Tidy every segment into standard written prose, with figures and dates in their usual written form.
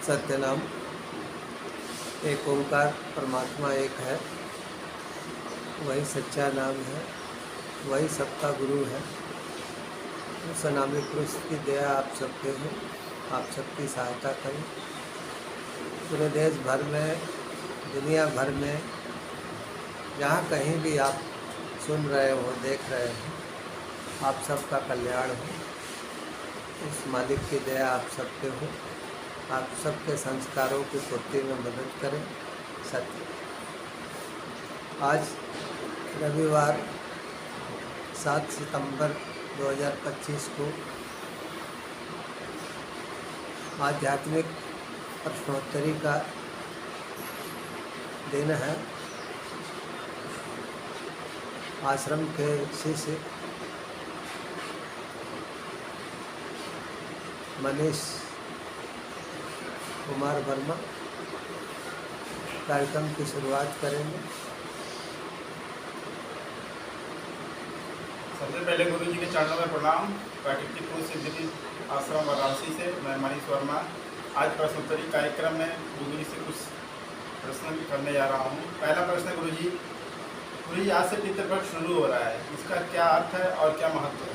सत्यनाम एक ओंकार परमात्मा एक है, वही सच्चा नाम है, वही सबका गुरु है। उस अनामी पुरुष की दया आप सबके हो, आप सबकी सहायता करें। पूरे देश भर में, दुनिया भर में, जहाँ कहीं भी आप सुन रहे हो, देख रहे हो, आप सबका कल्याण हो। उस मालिक की दया आप सबके हो, आप सबके संस्कारों की पूर्ति में मदद करें। सत्य। आज रविवार 7 सितंबर 2025 को आध्यात्मिक प्रश्नोत्तरी का दिन है। आश्रम के शिष्य मनीष कुमार वर्मा कार्यक्रम की शुरुआत करेंगे। सबसे पहले गुरु जी के चरणों में प्रणाम। प्राकृतिक पुरुष सिद्धि आश्रम वाराणसी से मैं मनीष वर्मा आज प्रश्नोत्तरी कार्यक्रम में गुरु जी से कुछ प्रश्न करने जा रहा हूँ। पहला प्रश्न गुरु जी आज से पितृपक्ष शुरू हो रहा है, इसका क्या अर्थ है और क्या महत्व है?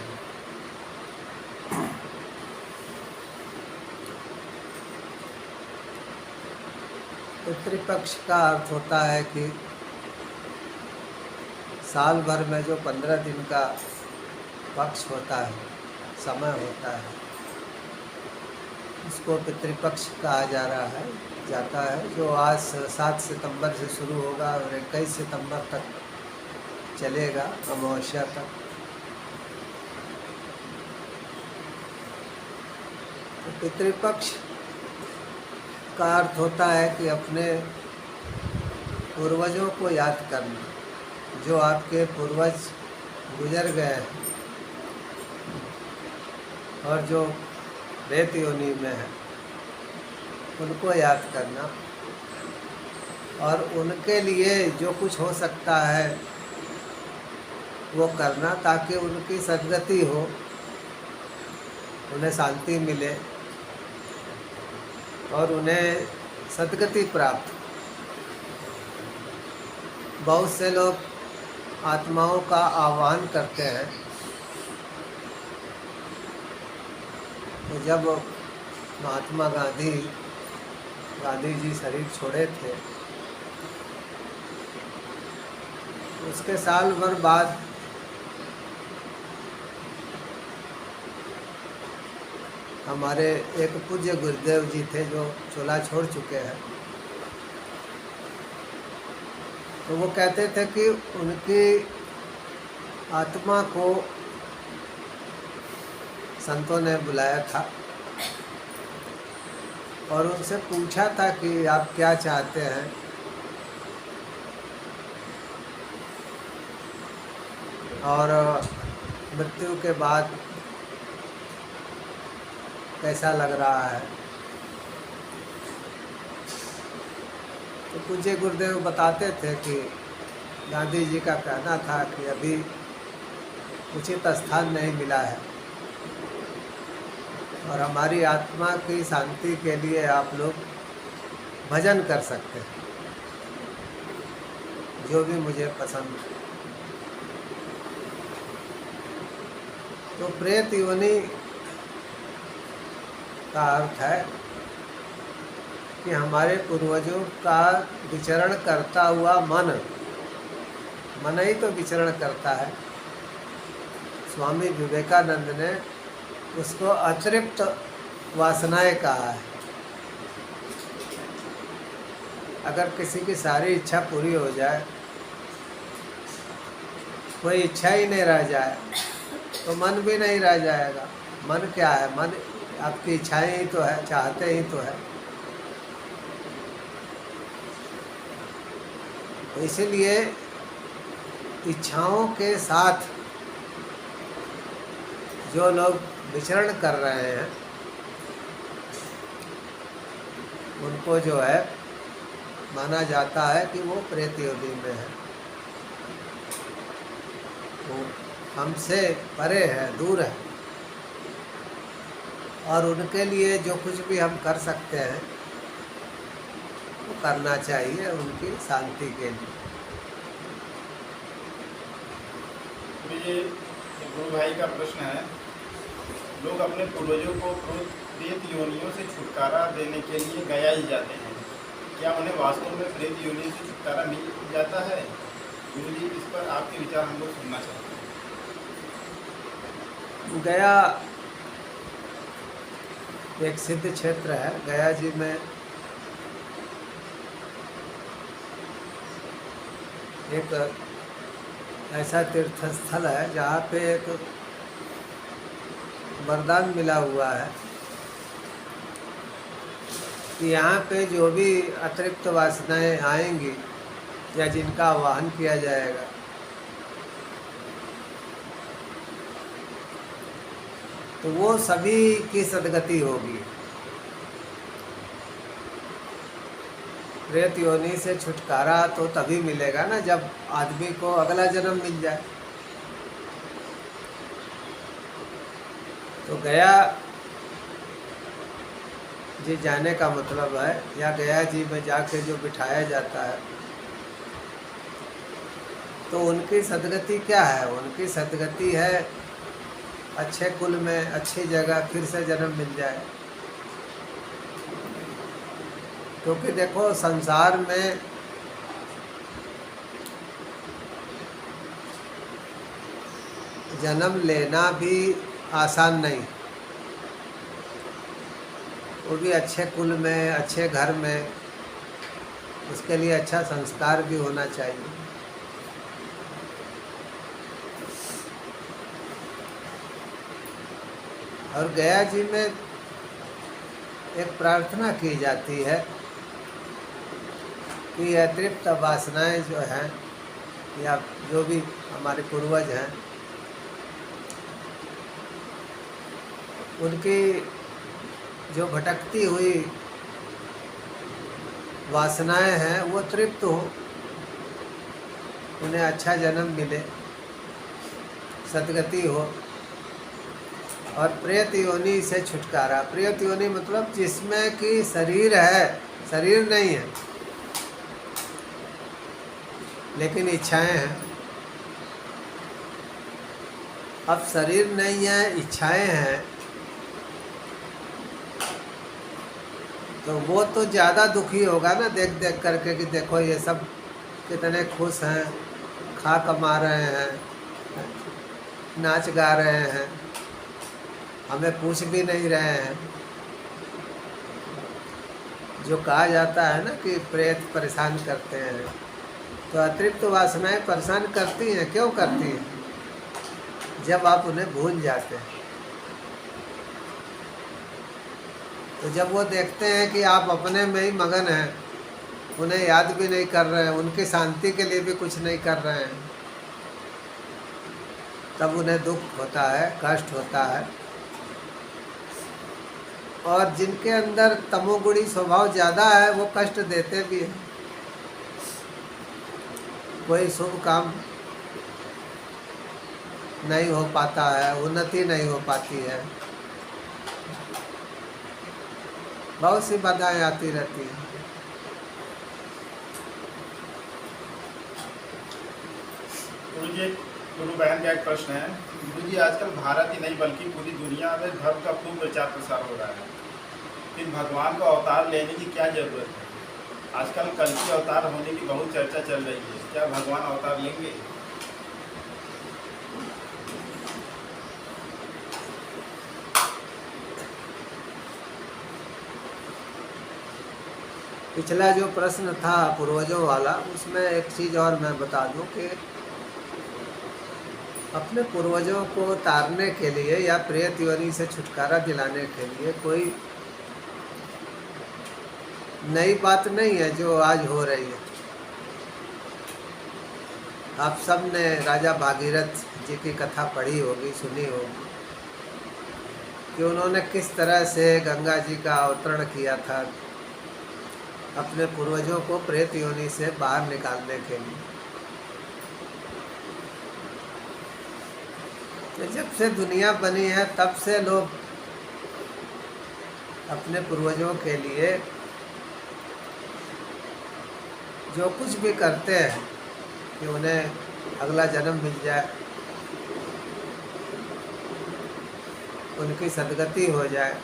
पितृपक्ष का अर्थ होता है कि साल भर में जो 15 दिन का पक्ष होता है, समय होता है, उसको पितृपक्ष कहा जाता है, जो आज 7 सितंबर से शुरू होगा और 21 सितंबर तक चलेगा, अमावस्या तक। तो पितृपक्ष का अर्थ होता है कि अपने पूर्वजों को याद करना, जो आपके पूर्वज गुजर गए हैं और जो प्रेत योनि में है, उनको याद करना और उनके लिए जो कुछ हो सकता है वो करना, ताकि उनकी सद्गति हो, उन्हें शांति मिले और उन्हें सद्गति प्राप्त। बहुत से लोग आत्माओं का आह्वान करते हैं। तो जब महात्मा गांधी जी शरीर छोड़े थे, उसके साल भर बाद हमारे एक पूज्य गुरुदेव जी थे जो चोला छोड़ चुके हैं। तो वो कहते थे कि उनकी आत्मा को संतों ने बुलाया था और उनसे पूछा था कि आप क्या चाहते हैं। और मृत्यु के बाद कैसा लग रहा है। तो पूज्य गुरुदेव बताते थे कि गांधी जी का कहना था कि अभी उचित स्थान नहीं मिला है और हमारी आत्मा की शांति के लिए आप लोग भजन कर सकते हैं, जो भी मुझे पसंद है। तो प्रेत योनि का अर्थ है कि हमारे पूर्वजों का विचरण करता हुआ मन ही तो विचरण करता है। स्वामी विवेकानंद ने उसको अतिरिक्त वासनाएं कहा है। अगर किसी की सारी इच्छा पूरी हो जाए, कोई इच्छा ही नहीं रह जाए, तो मन भी नहीं रह जाएगा। मन क्या है? मन आपकी इच्छाएं ही तो है, चाहते ही तो है। इसीलिए इच्छाओं के साथ जो लोग विचरण कर रहे हैं, उनको जो है माना जाता है कि वो प्रेत योनि में है, वो हमसे परे है, दूर है। और उनके लिए जो कुछ भी हम कर सकते हैं वो करना चाहिए उनकी शांति के लिए। तो ये गुरु भाई का प्रश्न है, लोग अपने पूर्वजों को प्रेत योनियों से छुटकारा देने के लिए गया ही जाते हैं, क्या उन्हें वास्तव में प्रेत योनि से छुटकारा मिल जाता है? गुरु जी, इस पर आपके विचार हम लोग सुनना चाहते हैं। गया एक सिद्ध क्षेत्र है। गया जी में एक ऐसा तीर्थ स्थल है जहाँ पे एक वरदान मिला हुआ है कि यहाँ पे जो भी अतिरिक्त वासनाएं आएंगी या जिनका आवाहन किया जाएगा, तो वो सभी की सद्गति होगी। प्रेत योनि से छुटकारा तो तभी मिलेगा ना जब आदमी को अगला जन्म मिल जाए। तो गया जी जाने का मतलब है, या गया जी में जाके जो बिठाया जाता है, तो उनकी सद्गति क्या है? उनकी सद्गति है अच्छे कुल में, अच्छी जगह फिर से जन्म मिल जाए। क्योंकि देखो, संसार में जन्म लेना भी आसान नहीं, वो भी अच्छे कुल में, अच्छे घर में। उसके लिए अच्छा संस्कार भी होना चाहिए। और गया जी में एक प्रार्थना की जाती है कि अतिरिक्त वासनाएं जो हैं, या जो भी हमारे पूर्वज हैं, उनकी जो भटकती हुई वासनाएं हैं वो तृप्त हो, उन्हें अच्छा जन्म मिले, सद्गति हो। और प्रेत योनि से छुटकारा। प्रेत योनि मतलब जिसमें कि शरीर है, शरीर नहीं है लेकिन इच्छाएं हैं। अब शरीर नहीं है, इच्छाएं हैं, तो वो तो ज़्यादा दुखी होगा ना देख देख करके कि देखो ये सब कितने खुश हैं, खा कमा रहे हैं, नाच गा रहे हैं, हमें पूछ भी नहीं रहे हैं। जो कहा जाता है ना कि प्रेत परेशान करते हैं, तो अतिरिक्त वासनाएं परेशान करती हैं। क्यों करती हैं? जब आप उन्हें भूल जाते हैं। तो जब वो देखते हैं कि आप अपने में ही मगन हैं, उन्हें याद भी नहीं कर रहे हैं, उनकी शांति के लिए भी कुछ नहीं कर रहे हैं, तब उन्हें दुख होता है, कष्ट होता है। और जिनके अंदर तमोगुणी स्वभाव ज़्यादा है वो कष्ट देते भी हैं। कोई शुभ काम नहीं हो पाता है, उन्नति नहीं हो पाती है, बहुत सी बाधाएं आती रहती हैं। गुरु बहन का एक प्रश्न है, गुरु जी, आजकल भारत ही नहीं बल्कि पूरी दुनिया में धर्म का खूब प्रचार प्रसार हो रहा है, फिर भगवान को अवतार लेने की क्या जरूरत है? आजकल कल की अवतार होने की बहुत चर्चा चल रही है, क्या भगवान अवतार लेंगे? पिछला जो प्रश्न था पूर्वजों वाला, उसमें एक चीज़ और मैं बता दूं कि अपने पूर्वजों को तारने के लिए या प्रेत योनि से छुटकारा दिलाने के लिए कोई नई बात नहीं है जो आज हो रही है। आप सब ने राजा भागीरथ जी की कथा पढ़ी होगी, सुनी होगी कि उन्होंने किस तरह से गंगा जी का अवतरण किया था अपने पूर्वजों को प्रेत योनि से बाहर निकालने के लिए। तो जब से दुनिया बनी है तब से लोग अपने पूर्वजों के लिए जो कुछ भी करते हैं कि उन्हें अगला जन्म मिल जाए, उनकी सदगति हो जाए,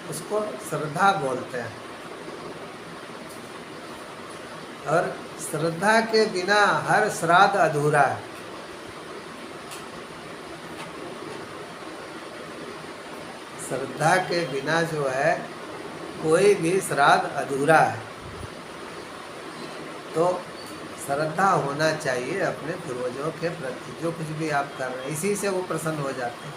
उसको श्रद्धा बोलते हैं। और श्रद्धा के बिना हर श्राद्ध अधूरा है। श्रद्धा के बिना जो है कोई भी श्राद्ध अधूरा है। तो श्रद्धा होना चाहिए अपने पूर्वजों के प्रति। जो कुछ भी आप कर रहे हैं, इसी से वो प्रसन्न हो जाते हैं।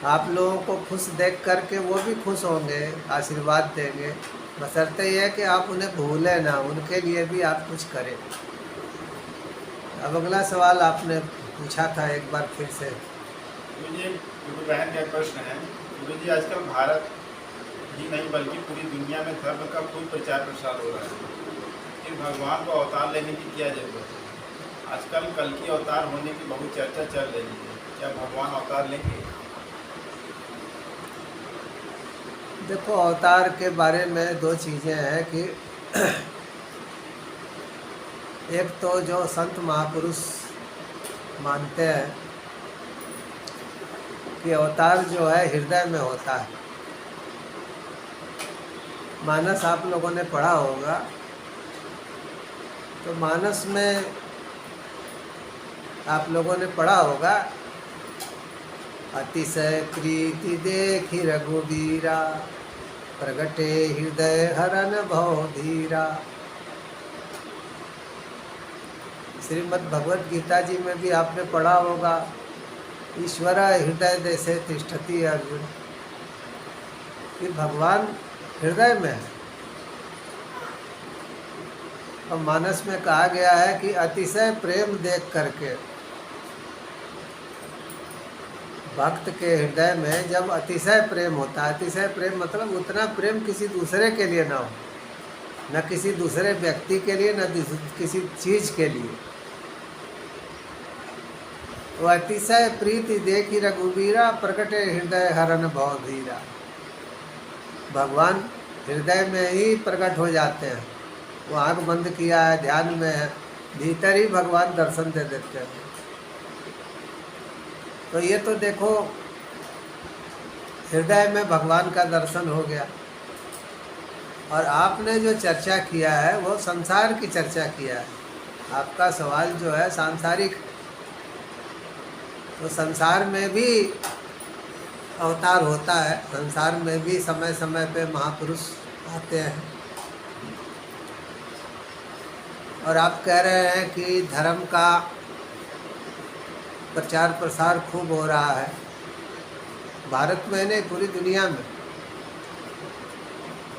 आप लोगों को खुश देख करके वो भी खुश होंगे, आशीर्वाद देंगे। बशर्ते ये है कि आप उन्हें भूलें ना, उनके लिए भी आप कुछ करें। अब अगला सवाल आपने पूछा था एक बार फिर से। मुझे गुरु बहन का प्रश्न है, गुरु जी आजकल भारत ही नहीं बल्कि पूरी दुनिया में धर्म का खूब प्रचार प्रसार हो रहा है, फिर भगवान को अवतार लेने की क्या जरूरत है? आजकल कल की अवतार होने की बहुत चर्चा चल रही है, क्या भगवान अवतार लेंगे? देखो, अवतार के बारे में दो चीज़ें हैं कि एक तो जो संत महापुरुष मानते हैं कि अवतार जो है हृदय में होता है। मानस आप लोगों ने पढ़ा होगा, तो मानस में आप लोगों ने पढ़ा होगा, अतिशय प्रीति देखी रघुबीरा, प्रगटे हृदय हरन भव धीरा। श्रीमद् भगवद गीता जी में भी आपने पढ़ा होगा, ईश्वर हृदय देशे तिष्ठति अर्जुन, कि भगवान हृदय में है। और मानस में कहा गया है कि अतिशय प्रेम देख करके, भक्त के हृदय में जब अतिशय प्रेम होता है, अतिशय प्रेम मतलब उतना प्रेम किसी दूसरे के लिए ना हो, न किसी दूसरे व्यक्ति के लिए, न किसी चीज के लिए। वो अतिशय प्रीति देखी रघुबीरा, प्रकटे हृदय हरन भव धीरा। भगवान हृदय में ही प्रकट हो जाते हैं। वो आँख बंद किया है, ध्यान में है, भीतर ही भगवान दर्शन दे देते हैं। तो ये तो देखो, हृदय में भगवान का दर्शन हो गया। और आपने जो चर्चा किया है वो संसार की चर्चा किया है। आपका सवाल जो है सांसारिक, तो संसार में भी अवतार होता है, संसार में भी समय समय पे महापुरुष आते हैं। और आप कह रहे हैं कि धर्म का प्रचार प्रसार खूब हो रहा है, भारत में नहीं पूरी दुनिया में।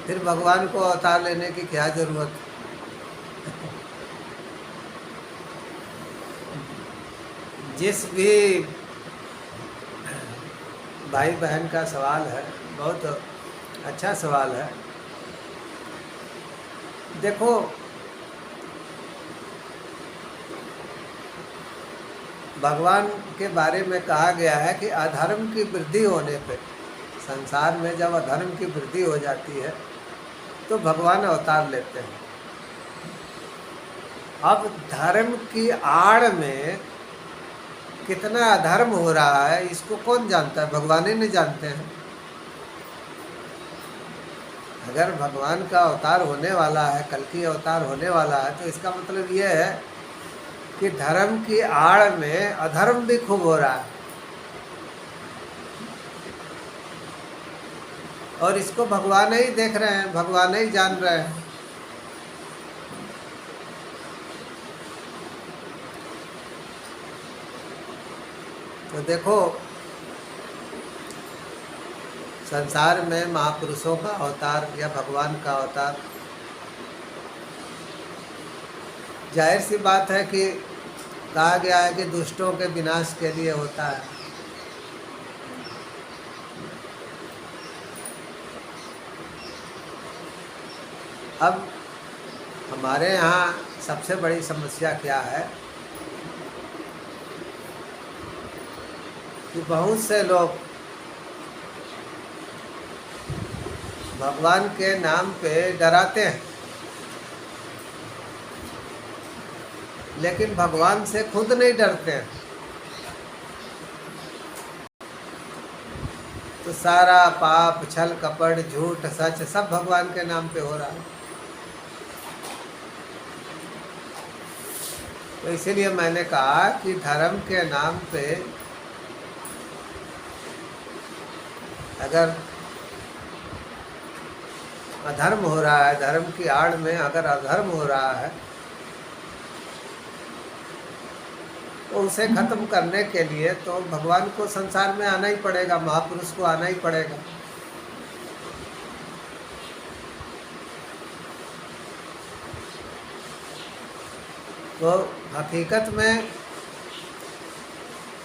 फिर भगवान को अवतार लेने की क्या जरूरत है? जिस भी भाई बहन का सवाल है, बहुत अच्छा सवाल है। देखो, भगवान के बारे में कहा गया है कि अधर्म की वृद्धि होने पे, संसार में जब अधर्म की वृद्धि हो जाती है तो भगवान अवतार लेते हैं। अब धर्म की आड़ में कितना अधर्म हो रहा है इसको कौन जानता है? भगवान ही नहीं जानते हैं। अगर भगवान का अवतार होने वाला है, कल की अवतार होने वाला है, तो इसका मतलब ये है कि धर्म की आड़ में अधर्म भी खूब हो रहा है। और इसको भगवान ही देख रहे हैं, भगवान ही जान रहे हैं। तो देखो, संसार में महापुरुषों का अवतार या भगवान का अवतार, जाहिर सी बात है कि कहा गया है कि दुष्टों के विनाश के लिए होता है। अब हमारे यहाँ सबसे बड़ी समस्या क्या है कि बहुत से लोग भगवान के नाम पे डराते हैं, लेकिन भगवान से खुद नहीं डरते हैं। तो सारा पाप, छल कपट, झूठ, सच सब भगवान के नाम पे हो रहा है। तो इसीलिए मैंने कहा कि धर्म के नाम पे अगर अधर्म हो रहा है, धर्म की आड़ में अगर अधर्म हो रहा है, तो उसे खत्म करने के लिए तो भगवान को संसार में आना ही पड़ेगा, महापुरुष को आना ही पड़ेगा। तो हकीकत में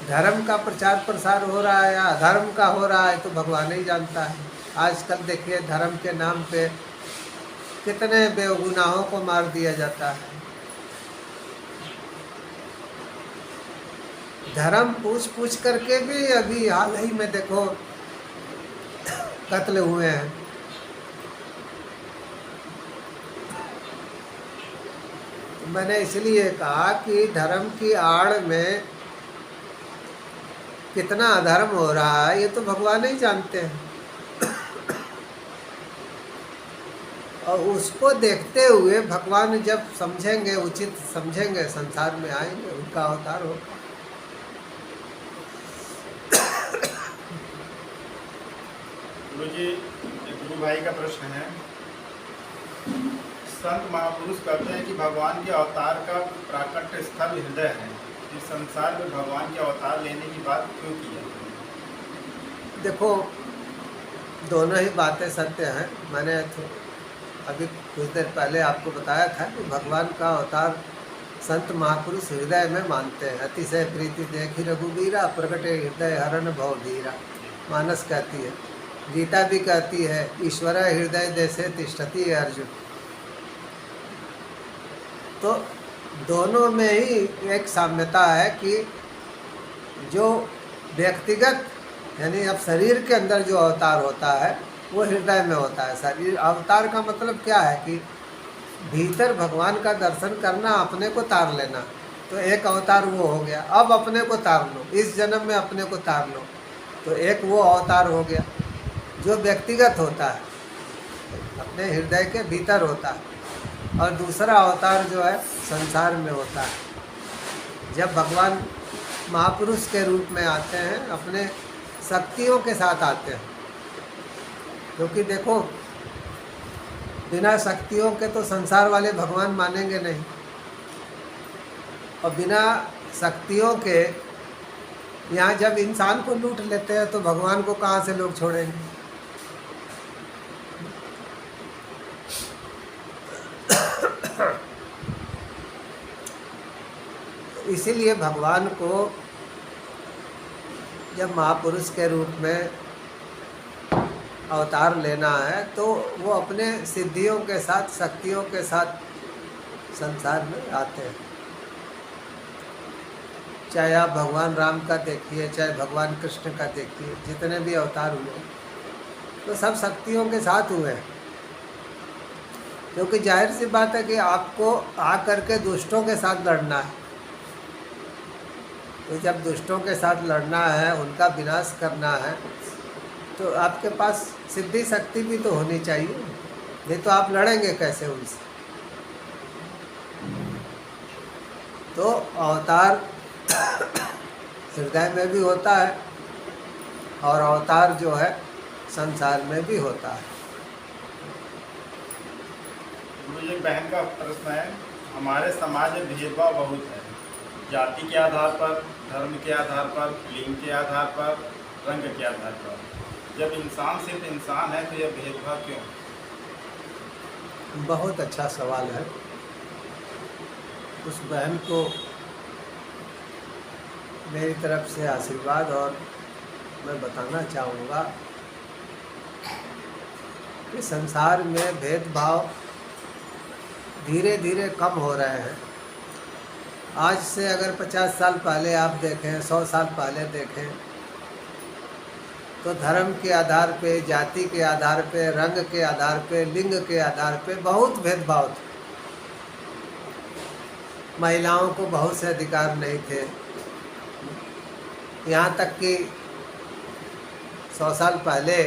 धर्म का प्रचार प्रसार हो रहा है या अधर्म का हो रहा है तो भगवान ही जानता है। आजकल देखिए धर्म के नाम पे कितने बेगुनाहों को मार दिया जाता है। धर्म पूछ पूछ करके भी अभी हाल ही में देखो कत्ल हुए हैं। मैंने इसलिए कहा कि धर्म की आड़ में कितना अधर्म हो रहा है ये तो भगवान ही जानते हैं, और उसको देखते हुए भगवान जब समझेंगे, उचित समझेंगे, संसार में आएंगे, उनका अवतार होगा। गुरुजी, गुरु भाई का प्रश्न है, संत महापुरुष कहते हैं कि भगवान के अवतार का प्राकट्य स्थल हृदय है। इस संसार में भगवान के अवतार लेने की बात क्यों की है? देखो दोनों ही बातें सत्य हैं। मैंने अभी कुछ देर पहले आपको बताया था कि भगवान का अवतार संत महापुरुष हृदय में मानते हैं। अतिशय प्रीति देखी रघुबीरा, प्रगटे हृदय हरण भव धीरा, मानस कहती है, गीता भी कहती है, ईश्वर हृदय जैसे तिष्ठति है अर्जुन। तो दोनों में ही एक साम्यता है कि जो व्यक्तिगत यानी अब शरीर के अंदर जो अवतार होता है वो हृदय में होता है। शरीर अवतार का मतलब क्या है कि भीतर भगवान का दर्शन करना, अपने को तार लेना। तो एक अवतार वो हो गया। अब अपने को तार लो, इस जन्म में अपने को तार लो, तो एक वो अवतार हो गया जो व्यक्तिगत होता है, अपने हृदय के भीतर होता है। और दूसरा अवतार जो है संसार में होता है। जब भगवान महापुरुष के रूप में आते हैं, अपने शक्तियों के साथ आते हैं, क्योंकि देखो बिना शक्तियों के तो संसार वाले भगवान मानेंगे नहीं, और बिना शक्तियों के यहाँ जब इंसान को लूट लेते हैं तो भगवान को कहाँ से लोग छोड़ेंगे। इसीलिए भगवान को जब महापुरुष के रूप में अवतार लेना है तो वो अपने सिद्धियों के साथ, शक्तियों के साथ संसार में आते हैं। चाहे आप भगवान राम का देखिए, चाहे भगवान कृष्ण का देखिए, जितने भी अवतार हुए तो सब शक्तियों के साथ हुए हैं। क्योंकि जाहिर सी बात है कि आपको आकर के दुष्टों के साथ लड़ना है। तो जब दुष्टों के साथ लड़ना है, उनका विनाश करना है, तो आपके पास सिद्धि शक्ति भी तो होनी चाहिए, नहीं तो आप लड़ेंगे कैसे उनसे। तो अवतार हृदय में भी होता है और अवतार जो है संसार में भी होता है। मुझे एक बहन का प्रश्न है, हमारे समाज में भेदभाव बहुत है, जाति के आधार पर, धर्म के आधार पर, लिंग के आधार पर, रंग के आधार पर। जब इंसान सिर्फ इंसान है तो यह भेदभाव क्यों? बहुत अच्छा सवाल है। उस बहन को मेरी तरफ से आशीर्वाद, और मैं बताना चाहूँगा कि संसार में भेदभाव धीरे धीरे कम हो रहे हैं। आज से अगर 50 साल पहले आप देखें, 100 साल पहले देखें, तो धर्म के आधार पे, जाति के आधार पे, रंग के आधार पे, लिंग के आधार पे बहुत भेदभाव था। महिलाओं को बहुत से अधिकार नहीं थे। यहाँ तक कि 100 साल पहले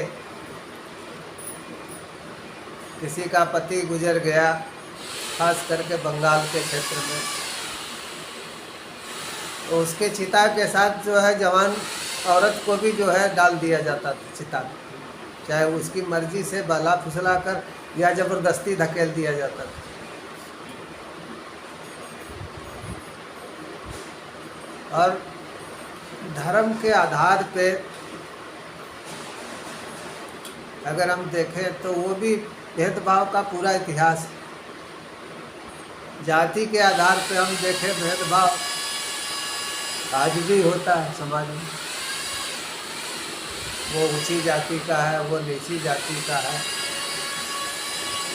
किसी का पति गुजर गया, खास करके बंगाल के क्षेत्र में, तो उसके चिता के साथ जो है जवान औरत को भी जो है डाल दिया जाता था चिता में, चाहे उसकी मर्जी से बला फुसला कर या ज़बरदस्ती धकेल दिया जाता था। और धर्म के आधार पे अगर हम देखें तो वो भी भेदभाव का पूरा इतिहास। जाति के आधार पे हम देखें भेदभाव आज भी होता है समाज में। वो ऊंची जाति का है, वो नीची जाति का है,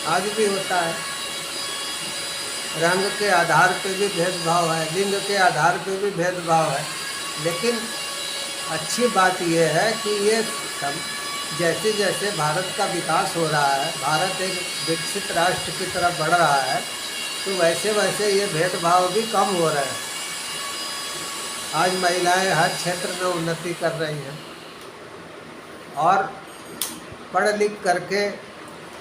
आज भी होता है। रंग के आधार पे भी भेदभाव है, लिंग के आधार पे भी भेदभाव है। लेकिन अच्छी बात यह है कि ये सब जैसे जैसे भारत का विकास हो रहा है, भारत एक विकसित राष्ट्र की तरफ बढ़ रहा है, तो वैसे वैसे ये भेदभाव भी कम हो रहे हैं। आज महिलाएं हर क्षेत्र में उन्नति कर रही हैं और पढ़ लिख करके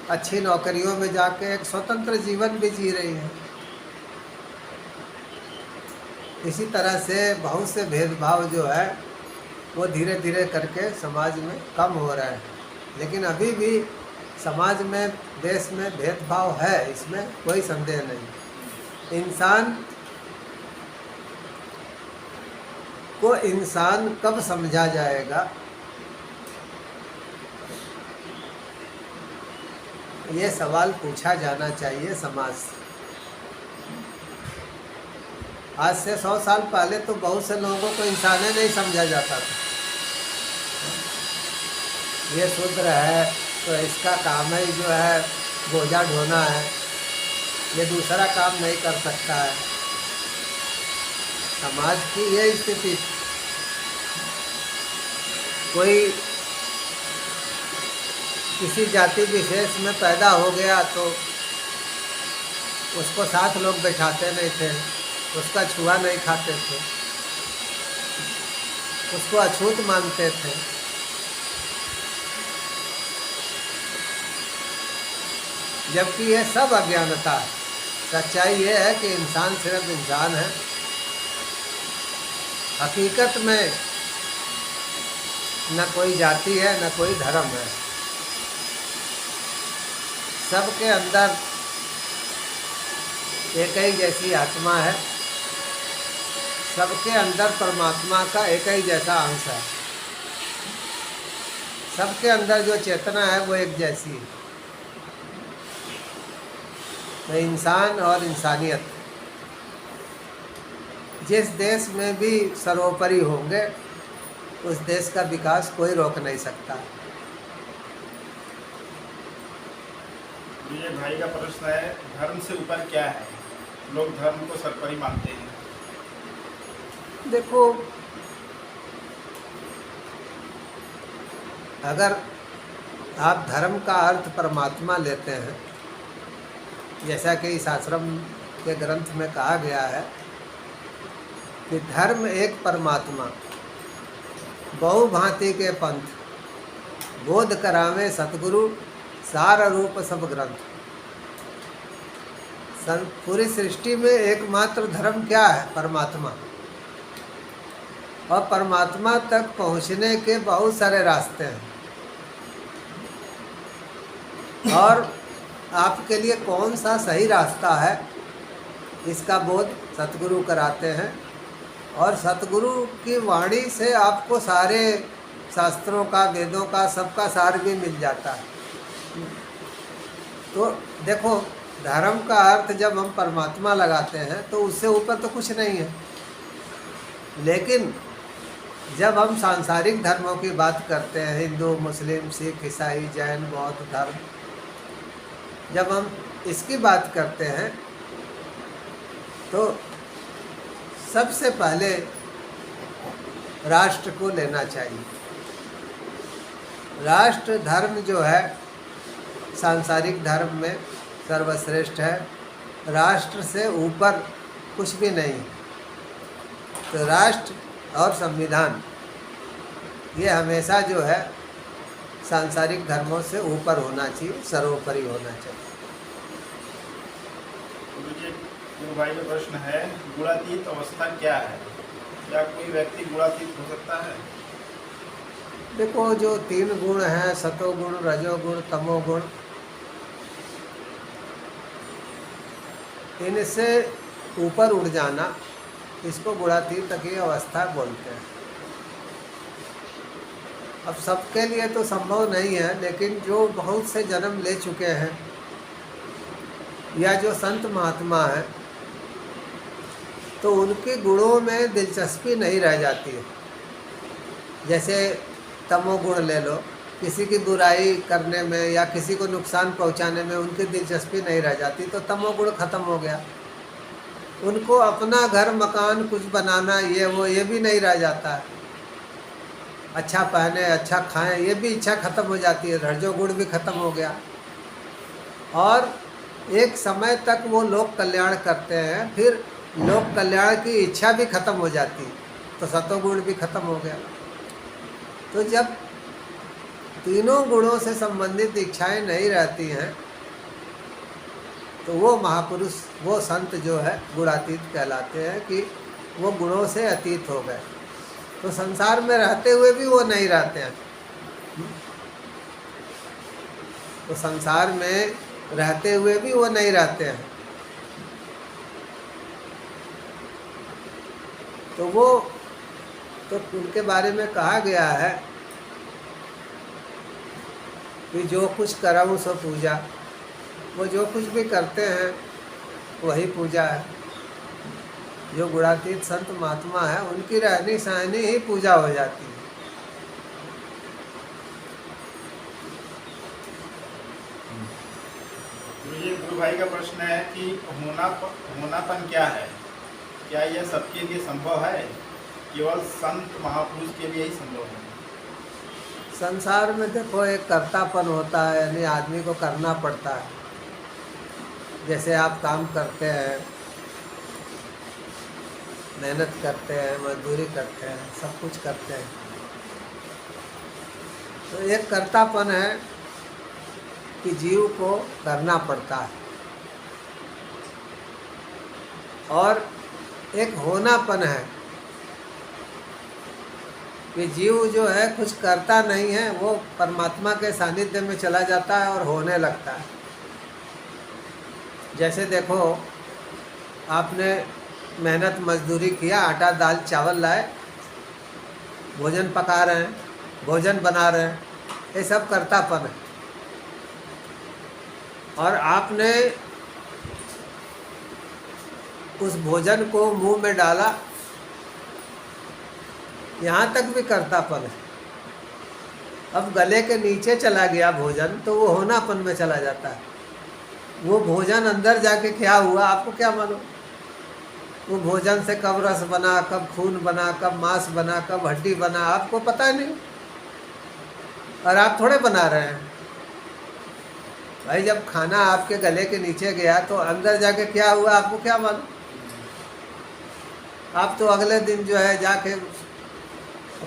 अच्छी नौकरियों में जाके एक स्वतंत्र जीवन भी जी रही हैं। इसी तरह से बहुत से भेदभाव जो है वो धीरे धीरे करके समाज में कम हो रहा है। लेकिन अभी भी समाज में, देश में भेदभाव है, इसमें कोई संदेह नहीं। इंसान को इंसान कब समझा जाएगा, ये सवाल पूछा जाना चाहिए समाज से। आज से 100 साल पहले तो बहुत से लोगों को इंसान ही नहीं समझा जाता था। ये शूद्र है तो इसका काम है जो है बोझा ढोना है, ये दूसरा काम नहीं कर सकता है। समाज की ये स्थिति। कोई किसी जाति विशेष में पैदा हो गया तो उसको साथ लोग बैठाते नहीं थे, उसका छुआ नहीं खाते थे, उसको अछूत मानते थे। जबकि यह सब अज्ञानता है। सच्चाई ये है कि इंसान सिर्फ इंसान है। हकीकत में न कोई जाति है, न कोई धर्म है। सबके अंदर एक ही जैसी आत्मा है, सबके अंदर परमात्मा का एक ही जैसा अंश है, सबके अंदर जो चेतना है वो एक जैसी है। तो इंसान और इंसानियत जिस देश में भी सर्वोपरि होंगे, उस देश का विकास कोई रोक नहीं सकता। ये भाई का प्रश्न है, धर्म से ऊपर क्या है? लोग धर्म को सर्वोपरि मानते हैं। देखो, अगर आप धर्म का अर्थ परमात्मा लेते हैं, जैसा कि इस आश्रम के ग्रंथ में कहा गया है कि धर्म एक परमात्मा, बहुभांति के पंथ, बोध करावे सतगुरु, सार रूप सब ग्रंथ। पूरी सृष्टि में एकमात्र धर्म क्या है? परमात्मा। और परमात्मा तक पहुंचने के बहुत सारे रास्ते हैं, और आपके लिए कौन सा सही रास्ता है इसका बोध सतगुरु कराते हैं। और सतगुरु की वाणी से आपको सारे शास्त्रों का, वेदों का, सबका सार भी मिल जाता है। तो देखो, धर्म का अर्थ जब हम परमात्मा लगाते हैं तो उससे ऊपर तो कुछ नहीं है। लेकिन जब हम सांसारिक धर्मों की बात करते हैं, हिंदू, मुस्लिम, सिख, ईसाई, जैन, बौद्ध धर्म, जब हम इसकी बात करते हैं तो सबसे पहले राष्ट्र को लेना चाहिए। राष्ट्र धर्म जो है सांसारिक धर्म में सर्वश्रेष्ठ है। राष्ट्र से ऊपर कुछ भी नहीं। तो राष्ट्र और संविधान ये हमेशा जो है सांसारिक धर्मों से ऊपर होना चाहिए, सर्वोपरि होना चाहिए। गुरु भाई का प्रश्न है, गुणातीत अवस्था क्या है? क्या कोई व्यक्ति गुणातीत हो सकता है? देखो, जो 3 गुण हैं, सतोगुण, रजोगुण, तमोगुण, इनसे ऊपर उड़ जाना, इसको गुणातीत की अवस्था बोलते हैं। अब सबके लिए तो संभव नहीं है, लेकिन जो बहुत से जन्म ले चुके हैं या जो संत महात्मा हैं, तो उनके गुणों में दिलचस्पी नहीं रह जाती है। जैसे तमोगुण ले लो, किसी की बुराई करने में या किसी को नुकसान पहुंचाने में उनकी दिलचस्पी नहीं रह जाती, तो तमोगुण खत्म हो गया। उनको अपना घर मकान कुछ बनाना ये भी नहीं रह जाता है। अच्छा पहने, अच्छा खाएं, ये भी इच्छा खत्म हो जाती है। रजोगुण भी खत्म हो गया। और एक समय तक वो लोक कल्याण करते हैं, फिर लोक कल्याण की इच्छा भी खत्म हो जाती है, तो सतोगुण भी खत्म हो गया। तो जब तीनों गुणों से संबंधित इच्छाएं नहीं रहती हैं, तो वो महापुरुष, वो संत जो है गुणातीत कहलाते हैं कि वो गुणों से अतीत हो गए। तो संसार में रहते हुए भी वो नहीं रहते हैं। तो संसार में रहते हुए भी वो नहीं रहते हैं। तो उनके बारे में कहा गया है कि जो कुछ करऊँ सो पूजा। वो जो कुछ भी करते हैं वही पूजा है। जो गुणातीत संत महात्मा है, उनकी रहनी सहनी ही पूजा हो जाती है। ये गुरु भाई का प्रश्न है कि होनापन क्या है? क्या यह सबके लिए संभव है? केवल संत महापुरुष के लिए ही संभव है? संसार में देखो, एक कर्तापन होता है, यानी आदमी को करना पड़ता है। जैसे आप काम करते हैं, मेहनत करते हैं, मजदूरी करते हैं, सब कुछ करते हैं, तो एक कर्तापन है कि जीव को करना पड़ता है। और एक होनापन है कि जीव जो है कुछ करता नहीं है, वो परमात्मा के सानिध्य में चला जाता है और होने लगता है। जैसे देखो, आपने मेहनत मजदूरी किया, आटा दाल चावल लाए, भोजन पका रहे हैं, भोजन बना रहे हैं, ये सब कर्तापन है। और आपने उस भोजन को मुंह में डाला, यहाँ तक भी कर्तापन है। अब गले के नीचे चला गया भोजन, तो वो होनापन में चला जाता है। वो भोजन अंदर जाके क्या हुआ, आपको क्या मालूम? वो भोजन से कब रस बना, कब खून बना, कब मांस बना, कब हड्डी बना, आपको पता नहीं। और आप थोड़े बना रहे हैं भाई। जब खाना आपके गले के नीचे गया तो अंदर जाके क्या हुआ, आपको क्या मालूम? आप तो अगले दिन जो है जाके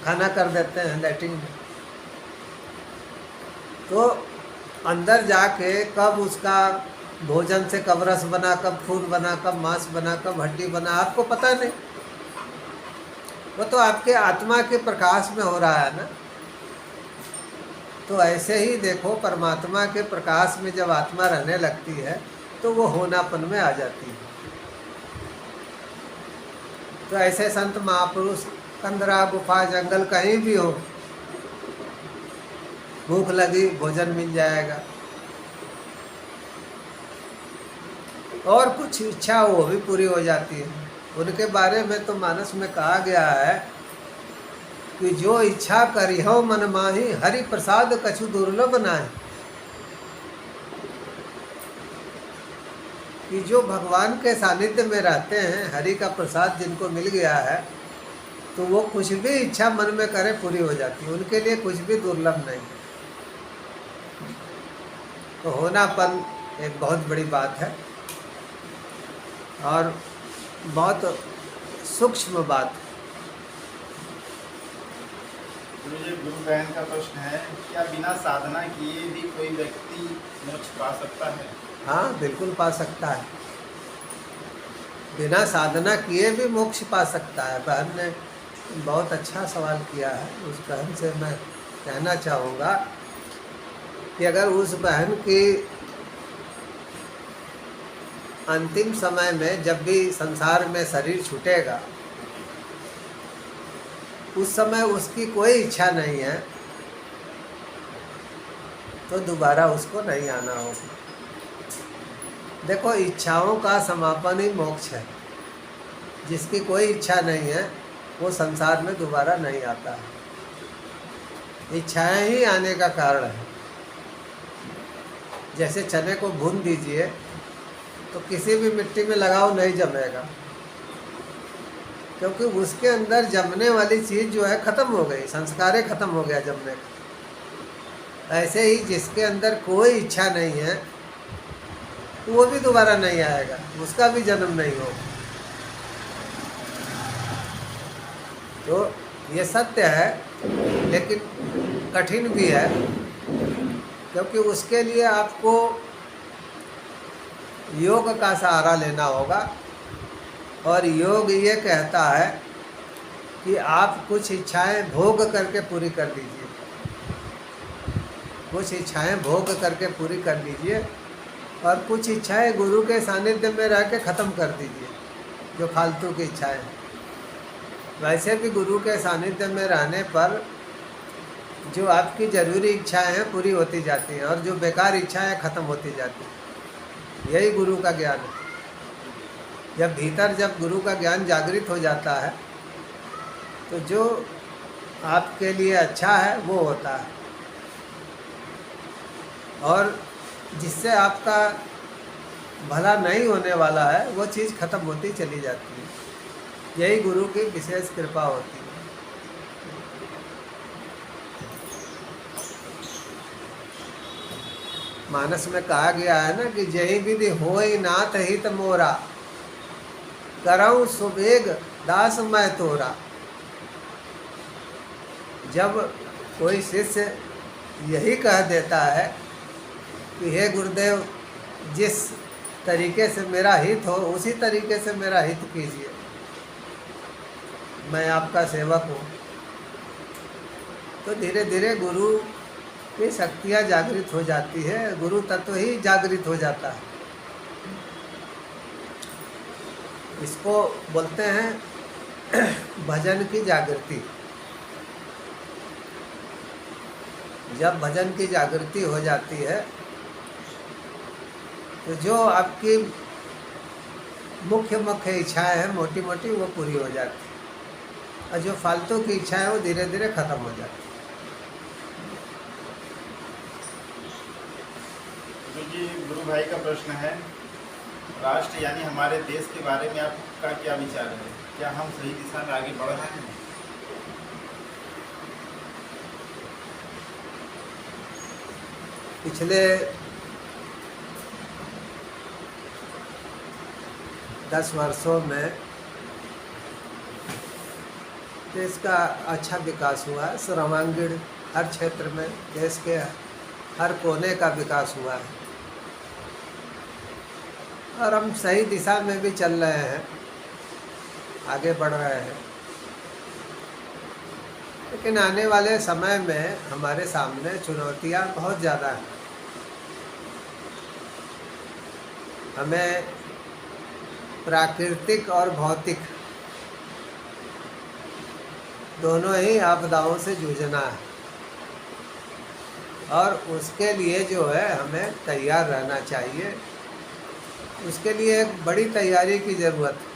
खाना कर देते हैं लैट्रिन में। तो अंदर जाके कब उसका भोजन से कब रस बना, कब खून बना, कब मांस बना, कब हड्डी बना, आपको पता नहीं। वो तो आपके आत्मा के प्रकाश में हो रहा है ना। तो ऐसे ही देखो, परमात्मा के प्रकाश में जब आत्मा रहने लगती है तो वो होनापन में आ जाती है। तो ऐसे संत महापुरुष कंदरा, गुफा, जंगल कहीं भी हो, भूख लगी भोजन मिल जाएगा, और कुछ इच्छा हो वो भी पूरी हो जाती है। उनके बारे में तो मानस में कहा गया है कि जो इच्छा करिहो मन माही, हरि प्रसाद कछु दुर्लभ नाहि। कि जो भगवान के सानिध्य में रहते हैं, हरि का प्रसाद जिनको मिल गया है, तो वो कुछ भी इच्छा मन में करे पूरी हो जाती है। उनके लिए कुछ भी दुर्लभ नहीं। तो होनापन एक बहुत बड़ी बात है और बहुत सूक्ष्म बात। मुझे गुरु बहन का प्रश्न है, क्या बिना साधना किए भी कोई व्यक्ति मोक्ष पा सकता है? हाँ, बिल्कुल पा सकता है। बिना साधना किए भी मोक्ष पा सकता है। बहन ने बहुत अच्छा सवाल किया है। उस बहन से मैं कहना चाहूँगा कि अगर उस बहन की अंतिम समय में जब भी संसार में शरीर छूटेगा, उस समय उसकी कोई इच्छा नहीं है, तो दोबारा उसको नहीं आना होगा। देखो, इच्छाओं का समापन ही मोक्ष है। जिसकी कोई इच्छा नहीं है वो संसार में दोबारा नहीं आता है। इच्छाएं ही आने का कारण है। जैसे चने को भून दीजिए तो किसी भी मिट्टी में लगाओ नहीं जमेगा, क्योंकि उसके अंदर जमने वाली चीज़ जो है ख़त्म हो गई, संस्कारें ख़त्म हो गया जमने का। ऐसे ही जिसके अंदर कोई इच्छा नहीं है तो वो भी दोबारा नहीं आएगा, उसका भी जन्म नहीं होगा। तो ये सत्य है, लेकिन कठिन भी है, क्योंकि उसके लिए आपको योग का सहारा लेना होगा। और योग ये कहता है कि आप कुछ इच्छाएं भोग करके पूरी कर लीजिए, कुछ इच्छाएं भोग करके पूरी कर लीजिए और कुछ इच्छाएं गुरु के सानिध्य में रह के ख़त्म कर दीजिए, जो फालतू की इच्छाएं हैं। वैसे भी गुरु के सानिध्य में रहने पर जो आपकी ज़रूरी इच्छाएं हैं पूरी होती जाती हैं और जो बेकार इच्छाएं ख़त्म होती जाती हैं। यही गुरु का ज्ञान है। जब गुरु का ज्ञान जागृत हो जाता है तो जो आपके लिए अच्छा है वो होता है, और जिससे आपका भला नहीं होने वाला है वो चीज़ खत्म होती चली जाती है। यही गुरु की विशेष कृपा होती है। मानस में कहा गया है ना कि जही विधि होई नाथ हित मोरा, करऊँ सुबेग दास मैं तोरा। जब कोई शिष्य यही कह देता है कि हे गुरुदेव, जिस तरीके से मेरा हित हो उसी तरीके से मेरा हित कीजिए, मैं आपका सेवक हूँ, तो धीरे धीरे गुरु की शक्तियाँ जागृत हो जाती है, गुरु तत्व ही जागृत हो जाता है। इसको बोलते हैं भजन की जागृति। जब भजन की जागृति हो जाती है तो जो आपकी मुख्य इच्छाएं हैं मोटी मोटी वो पूरी हो जाती है, और जो फालतू की इच्छाएं वो धीरे धीरे ख़त्म हो जाती है। तो जी गुरु भाई का प्रश्न है, राष्ट्र यानी हमारे देश के बारे में आपका क्या विचार है? क्या हम सही दिशा में आगे बढ़ रहे हैं? पिछले 10 वर्षों में देश का अच्छा विकास हुआ है। सर्वांगीण हर क्षेत्र में देश के हर कोने का विकास हुआ है और हम सही दिशा में भी चल रहे हैं, आगे बढ़ रहे हैं। लेकिन आने वाले समय में हमारे सामने चुनौतियां बहुत ज़्यादा हैं। हमें प्राकृतिक और भौतिक दोनों ही आपदाओं से जूझना है, और उसके लिए जो है हमें तैयार रहना चाहिए। उसके लिए एक बड़ी तैयारी की ज़रूरत है।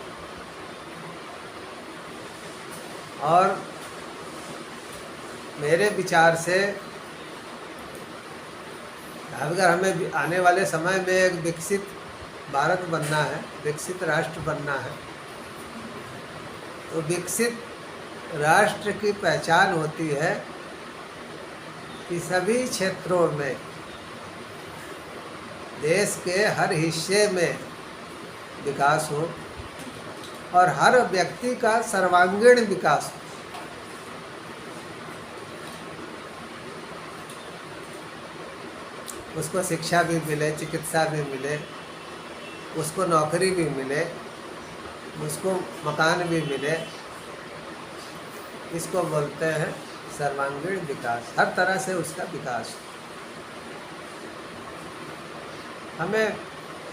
और मेरे विचार से अगर हमें आने वाले समय में एक विकसित भारत बनना है, विकसित राष्ट्र बनना है, तो विकसित राष्ट्र की पहचान होती है कि सभी क्षेत्रों में देश के हर हिस्से में विकास हो और हर व्यक्ति का सर्वांगीण विकास हो। उसको शिक्षा भी मिले, चिकित्सा भी मिले, उसको नौकरी भी मिले, उसको मकान भी मिले। इसको बोलते हैं सर्वांगीण विकास, हर तरह से उसका विकास। हमें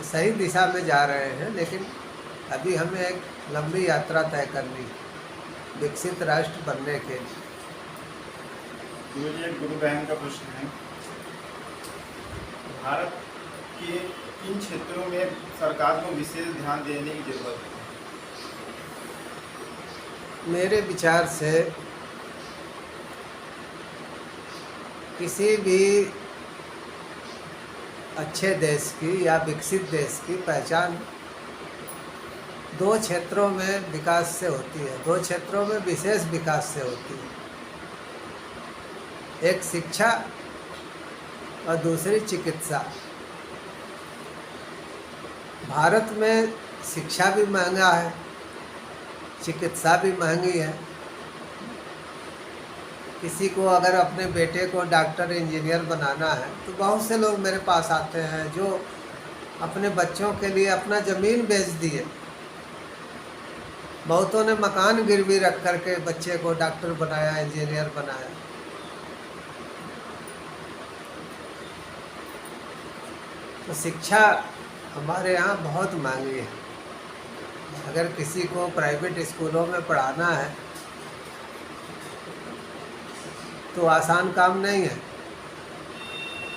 सही दिशा में जा रहे हैं, लेकिन अभी हमें एक लंबी यात्रा तय करनी है विकसित राष्ट्र बनने के लिए। मुझे एक गुरु बहन का प्रश्न है, भारत के किन क्षेत्रों में सरकार को विशेष ध्यान देने की जरूरत है? मेरे विचार से किसी भी अच्छे देश की या विकसित देश की पहचान दो क्षेत्रों में विकास से होती है, दो क्षेत्रों में विशेष विकास से होती है। एक शिक्षा और दूसरी चिकित्सा। भारत में शिक्षा भी महंगा है, चिकित्सा भी महंगी है। किसी को अगर अपने बेटे को डॉक्टर इंजीनियर बनाना है तो बहुत से लोग मेरे पास आते हैं जो अपने बच्चों के लिए अपना ज़मीन बेच दिए। बहुतों ने मकान गिरवी रख करके बच्चे को डॉक्टर बनाया, इंजीनियर बनाया। तो शिक्षा हमारे यहाँ बहुत महंगी है। अगर किसी को प्राइवेट स्कूलों में पढ़ाना है तो आसान काम नहीं है।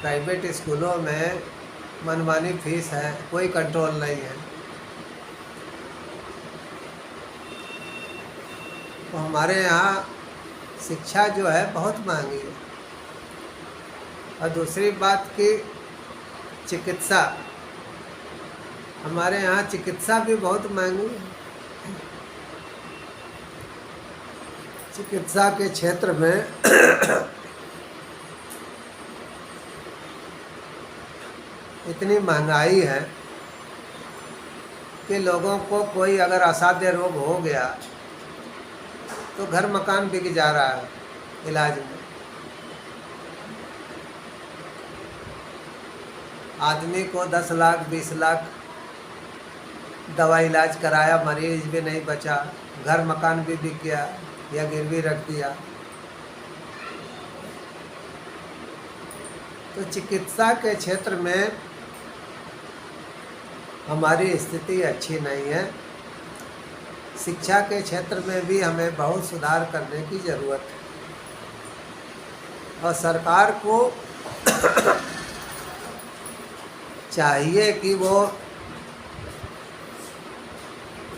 प्राइवेट स्कूलों में मनमानी फीस है, कोई कंट्रोल नहीं है। तो हमारे यहाँ शिक्षा जो है बहुत महंगी है। और दूसरी बात की चिकित्सा, हमारे यहाँ चिकित्सा भी बहुत महंगी है। चिकित्सा के क्षेत्र में इतनी महंगाई है कि लोगों को कोई अगर असाध्य रोग हो गया तो घर मकान बिक जा रहा है इलाज में। आदमी को 10 लाख 20 लाख दवा इलाज कराया, मरीज भी नहीं बचा, घर मकान भी बिक गया या गिरवी रख दिया। तो चिकित्सा के क्षेत्र में हमारी स्थिति अच्छी नहीं है। शिक्षा के क्षेत्र में भी हमें बहुत सुधार करने की ज़रूरत है। और सरकार को चाहिए कि वो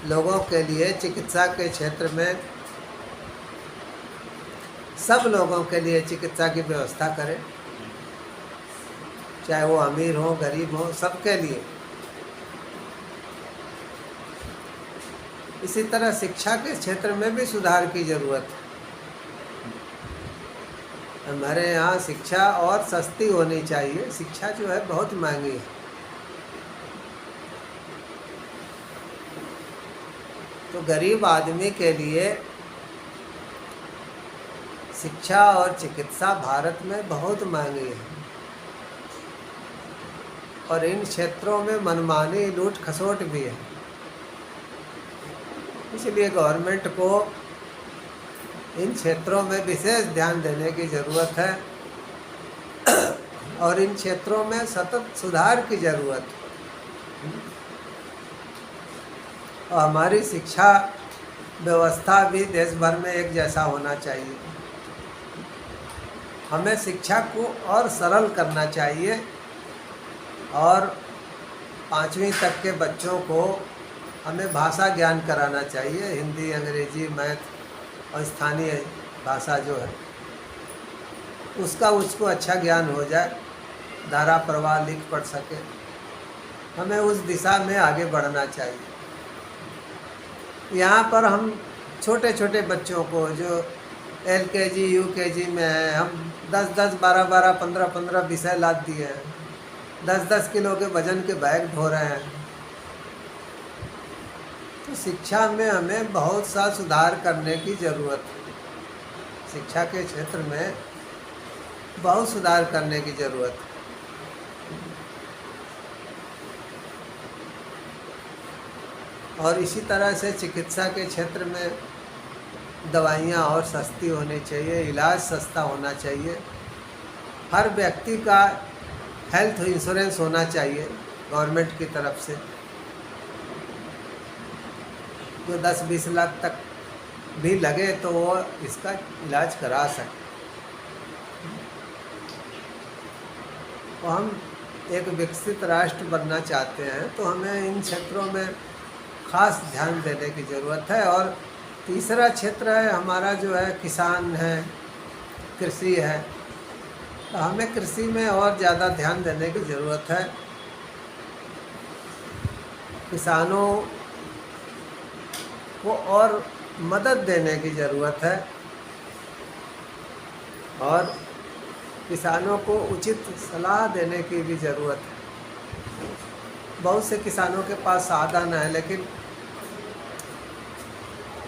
लोगों के लिए चिकित्सा के क्षेत्र में, सब लोगों के लिए चिकित्सा की व्यवस्था करे, चाहे वो अमीर हो गरीब हो, सबके लिए। इसी तरह शिक्षा के क्षेत्र में भी सुधार की ज़रूरत है। हमारे यहाँ शिक्षा और सस्ती होनी चाहिए। शिक्षा जो है बहुत महंगी है। तो गरीब आदमी के लिए शिक्षा और चिकित्सा भारत में बहुत महंगी है। और इन क्षेत्रों में मनमानी लूट खसोट भी है। इसलिए गवर्नमेंट को इन क्षेत्रों में विशेष ध्यान देने की ज़रूरत है और इन क्षेत्रों में सतत सुधार की ज़रूरत है। और हमारी शिक्षा व्यवस्था भी देश भर में एक जैसा होना चाहिए। हमें शिक्षा को और सरल करना चाहिए और 5वीं तक के बच्चों को हमें भाषा ज्ञान कराना चाहिए। हिंदी, अंग्रेजी, मैथ और स्थानीय भाषा जो है उसका उसको अच्छा ज्ञान हो जाए, धारा प्रवाह लिख पढ़ सके। हमें उस दिशा में आगे बढ़ना चाहिए। यहाँ पर हम छोटे छोटे बच्चों को जो LKG UKG में है, हम 10-10, 12-12, 15-15 विषय लाद दिए हैं। 10-10 किलो के वजन के बैग ढो रहे हैं। तो शिक्षा में हमें बहुत सा सुधार करने की ज़रूरत है। शिक्षा के क्षेत्र में बहुत सुधार करने की ज़रूरत है। और इसी तरह से चिकित्सा के क्षेत्र में दवाइयाँ और सस्ती होनी चाहिए, इलाज सस्ता होना चाहिए। हर व्यक्ति का हेल्थ इंश्योरेंस होना चाहिए गवर्नमेंट की तरफ से, जो 10-20 लाख तक भी लगे तो वो इसका इलाज करा सके। तो हम एक विकसित राष्ट्र बनना चाहते हैं तो हमें इन क्षेत्रों में खास ध्यान देने की ज़रूरत है। और तीसरा क्षेत्र है हमारा जो है किसान है, कृषि है। तो हमें कृषि में और ज़्यादा ध्यान देने की ज़रूरत है। किसानों को और मदद देने की ज़रूरत है और किसानों को उचित सलाह देने की भी ज़रूरत है। बहुत से किसानों के पास साधन है लेकिन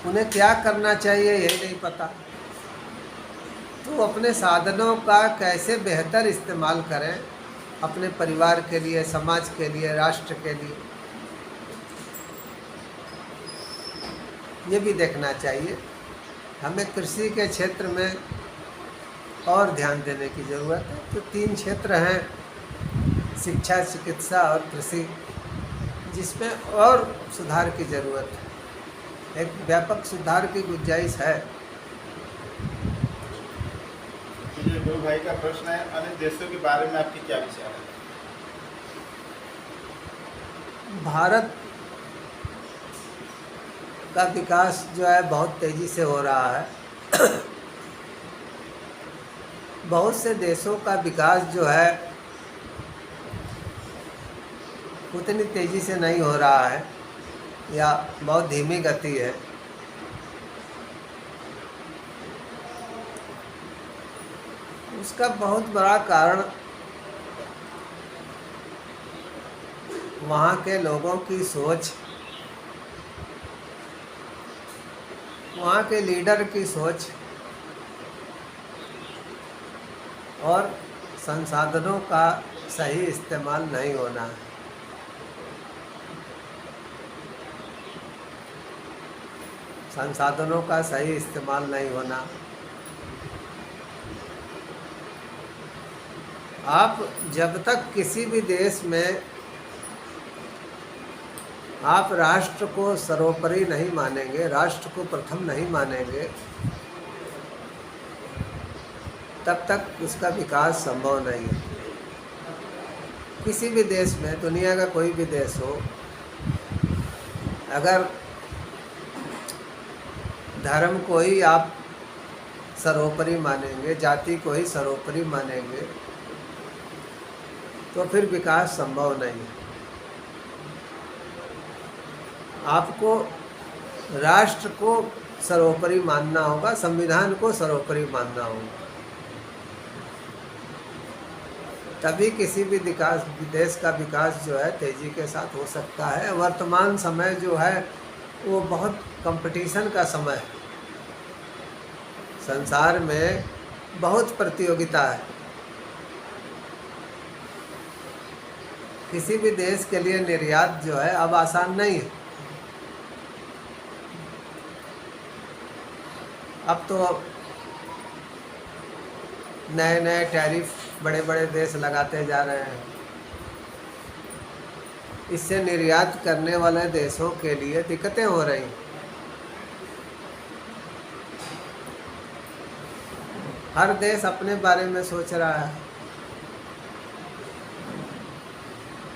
उन्हें क्या करना चाहिए यही नहीं पता। तो अपने साधनों का कैसे बेहतर इस्तेमाल करें अपने परिवार के लिए, समाज के लिए, राष्ट्र के लिए, ये भी देखना चाहिए। हमें कृषि के क्षेत्र में और ध्यान देने की ज़रूरत है। तो 3 क्षेत्र हैं, शिक्षा, चिकित्सा और कृषि, जिसमें और सुधार की ज़रूरत है। एक व्यापक सुधार की गुंजाइश है। मुझे गुरु भाई का प्रश्न है, अन्य देशों के बारे में आपके क्या विचार है? भारत का विकास जो है बहुत तेज़ी से हो रहा है। बहुत से देशों का विकास जो है उतनी तेज़ी से नहीं हो रहा है या बहुत धीमी गति है। उसका बहुत बड़ा कारण वहाँ के लोगों की सोच, वहाँ के लीडर की सोच और संसाधनों का सही इस्तेमाल नहीं होना है। संसाधनों का सही इस्तेमाल नहीं होना। आप जब तक किसी भी देश में आप राष्ट्र को सर्वोपरि नहीं मानेंगे, राष्ट्र को प्रथम नहीं मानेंगे, तब तक उसका विकास संभव नहीं है। किसी भी देश में, दुनिया का कोई भी देश हो, अगर धर्म को ही आप सर्वोपरि मानेंगे, जाति को ही सर्वोपरि मानेंगे, तो फिर विकास संभव नहीं है। आपको राष्ट्र को सर्वोपरि मानना होगा, संविधान को सर्वोपरि मानना होगा, तभी किसी भी देश का विकास जो है तेज़ी के साथ हो सकता है। वर्तमान समय जो है वो बहुत कंपटीशन का समय है। संसार में बहुत प्रतियोगिता है। किसी भी देश के लिए निर्यात जो है अब आसान नहीं है। अब तो नए नए टैरिफ बड़े बड़े देश लगाते जा रहे हैं। इससे निर्यात करने वाले देशों के लिए दिक्कतें हो रही हैं। हर देश अपने बारे में सोच रहा है।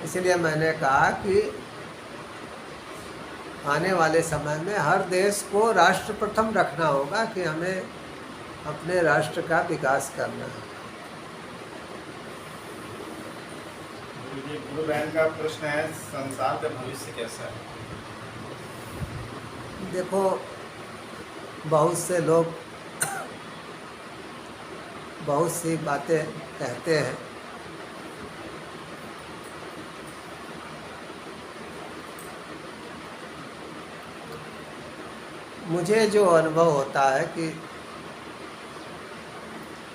इसलिए मैंने कहा कि आने वाले समय में हर देश को राष्ट्र प्रथम रखना होगा कि हमें अपने राष्ट्र का विकास करना है। गुरु बहन का प्रश्न है, संसार का भविष्य कैसा है? देखो, बहुत से लोग बहुत सी बातें कहते हैं मुझे जो अनुभव होता है कि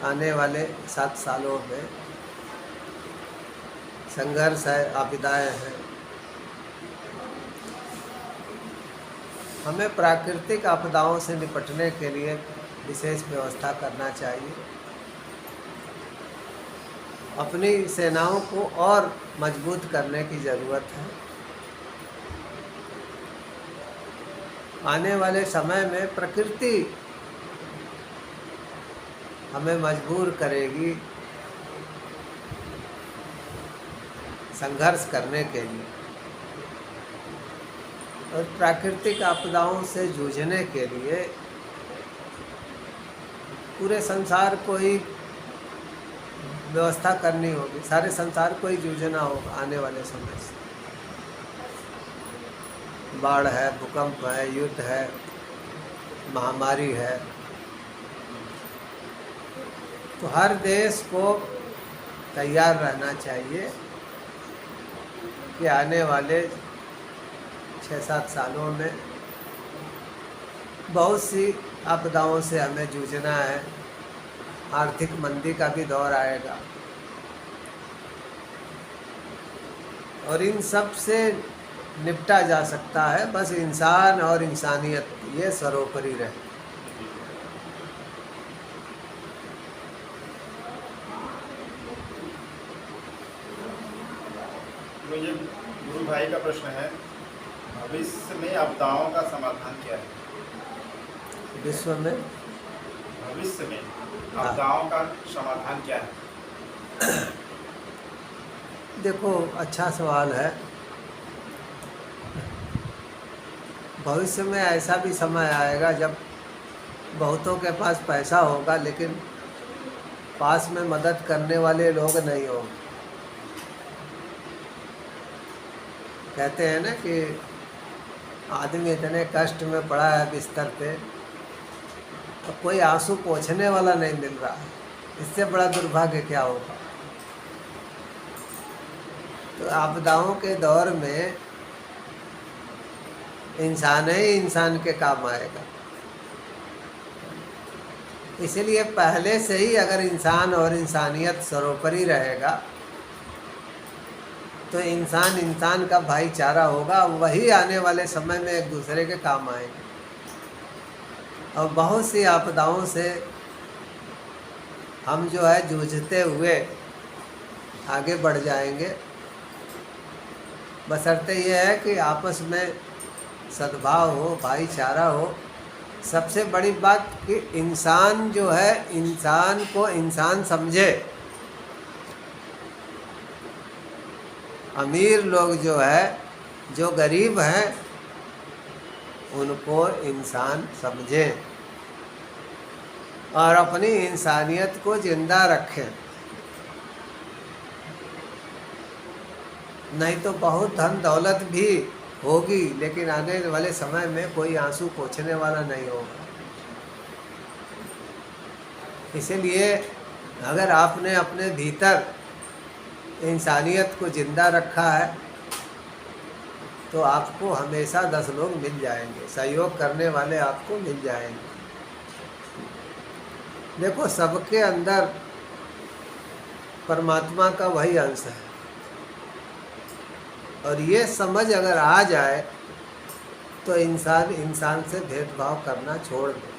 आने वाले 7 सालों में संघर्ष है, आपदाएं हैं। हमें प्राकृतिक आपदाओं से निपटने के लिए विशेष व्यवस्था करना चाहिए। अपनी सेनाओं को और मजबूत करने की ज़रूरत है। आने वाले समय में प्रकृति हमें मजबूर करेगी संघर्ष करने के लिए, और प्राकृतिक आपदाओं से जूझने के लिए पूरे संसार को ही व्यवस्था करनी होगी। सारे संसार को ही जूझना होगा आने वाले समय से। बाढ़ है, भूकंप है, युद्ध है, महामारी है। तो हर देश को तैयार रहना चाहिए कि आने वाले 6-7 सालों में बहुत सी आपदाओं से हमें जूझना है। आर्थिक मंदी का भी दौर आएगा, और इन सब से निपटा जा सकता है बस इंसान और इंसानियत ये सर्वोपरि रहे। तो ये गुरु भाई का प्रश्न है, भविष्य में आपदाओं का समाधान क्या है? विश्व में भविष्य में आपदाओं का समाधान क्या है? देखो, अच्छा सवाल है। भविष्य में ऐसा भी समय आएगा जब बहुतों के पास पैसा होगा, लेकिन पास में मदद करने वाले लोग नहीं होंगे। कहते हैं ना कि आदमी इतने कष्ट में पड़ा है बिस्तर पे, तो कोई आंसू पोंछने वाला नहीं मिल रहा है। इससे बड़ा दुर्भाग्य क्या होगा। तो आपदाओं के दौर में इंसान ही इंसान के काम आएगा। इसलिए पहले से ही अगर इंसान और इंसानियत सर्वोपरि रहेगा तो इंसान इंसान का भाईचारा होगा, वही आने वाले समय में एक दूसरे के काम आएंगे। और बहुत सी आपदाओं से हम जो है जूझते हुए आगे बढ़ जाएंगे। बशर्ते ये है कि आपस में सद्भाव हो, भाईचारा हो। सबसे बड़ी बात कि इंसान जो है इंसान को इंसान समझे। अमीर लोग जो है, जो गरीब हैं, उनको इंसान समझें और अपनी इंसानियत को जिंदा रखें। नहीं तो बहुत धन दौलत भी होगी, लेकिन आने वाले समय में कोई आंसू पोंछने वाला नहीं होगा। इसलिए अगर आपने अपने भीतर इंसानियत को जिंदा रखा है तो आपको हमेशा 10 लोग मिल जाएंगे, सहयोग करने वाले आपको मिल जाएंगे। देखो, सबके अंदर परमात्मा का वही अंश है, और ये समझ अगर आ जाए तो इंसान इंसान से भेदभाव करना छोड़ दे।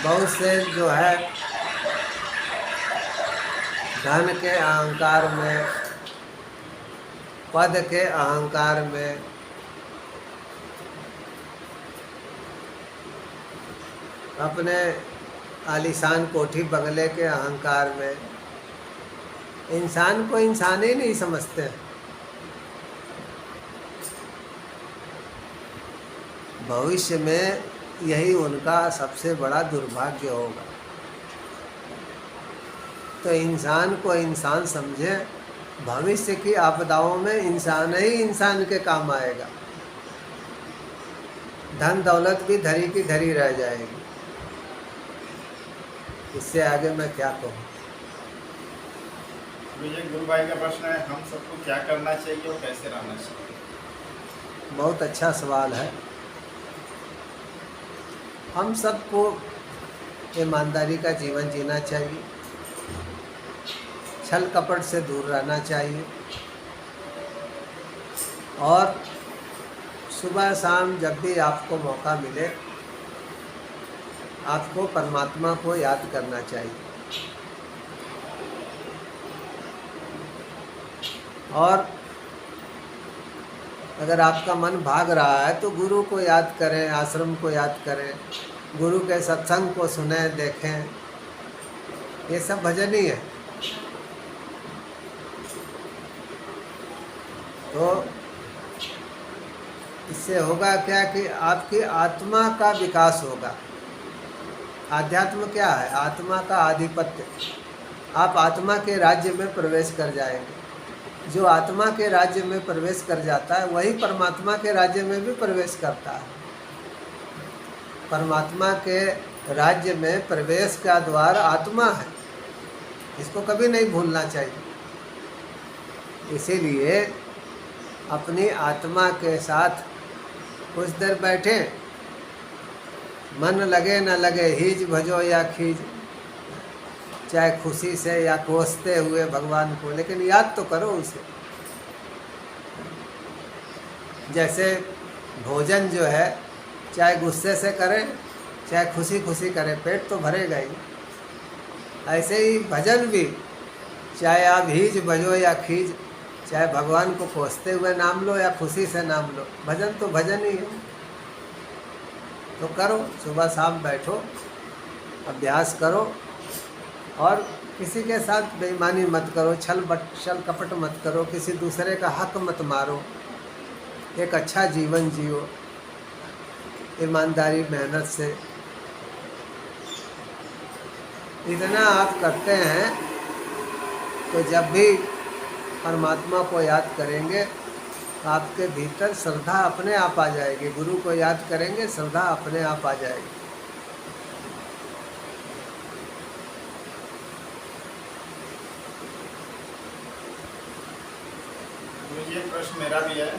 बहुत से जो है धन के अहंकार में, पद के अहंकार में, अपने आलीशान कोठी बंगले के अहंकार में इंसान को इंसान ही नहीं समझते हैं। भविष्य में यही उनका सबसे बड़ा दुर्भाग्य होगा। तो इंसान को इंसान समझे। भविष्य की आपदाओं में इंसान ही इंसान के काम आएगा। धन दौलत भी धरी की धरी रह जाएगी। इससे आगे मैं क्या कहूँ। ये गुरु भाई का प्रश्न है, हम सबको क्या करना चाहिए और कैसे रहना चाहिए? बहुत अच्छा सवाल है। हम सबको ईमानदारी का जीवन जीना चाहिए, छल कपट से दूर रहना चाहिए और सुबह शाम जब भी आपको मौका मिले आपको परमात्मा को याद करना चाहिए। और अगर आपका मन भाग रहा है तो गुरु को याद करें, आश्रम को याद करें, गुरु के सत्संग को सुने देखें, ये सब भजन ही है। तो इससे होगा क्या कि आपकी आत्मा का विकास होगा। आध्यात्म क्या है? आत्मा का आधिपत्य। आप आत्मा के राज्य में प्रवेश कर जाएंगे। जो आत्मा के राज्य में प्रवेश कर जाता है वही परमात्मा के राज्य में भी प्रवेश करता है। परमात्मा के राज्य में प्रवेश का द्वार आत्मा है, इसको कभी नहीं भूलना चाहिए। इसीलिए अपनी आत्मा के साथ कुछ देर बैठें, मन लगे न लगे, हीज भजो या खीज, चाहे खुशी से या कोसते हुए भगवान को, लेकिन याद तो करो उसे। जैसे भोजन जो है चाहे गुस्से से करें चाहे खुशी खुशी करें, पेट तो भरेगा ही। ऐसे ही भजन भी, चाहे आप हीज भजो या खीज, चाहे भगवान को कोसते हुए नाम लो या खुशी से नाम लो, भजन तो भजन ही है। तो करो, सुबह शाम बैठो, अभ्यास करो और किसी के साथ बेईमानी मत करो, छल कपट मत करो, किसी दूसरे का हक मत मारो, एक अच्छा जीवन जियो ईमानदारी मेहनत से। इतना आप करते हैं तो जब भी परमात्मा को याद करेंगे आपके भीतर श्रद्धा अपने आप आ जाएगी। गुरु को याद करेंगे श्रद्धा अपने आप आ जाएगी। तो ये प्रश्न मेरा भी है,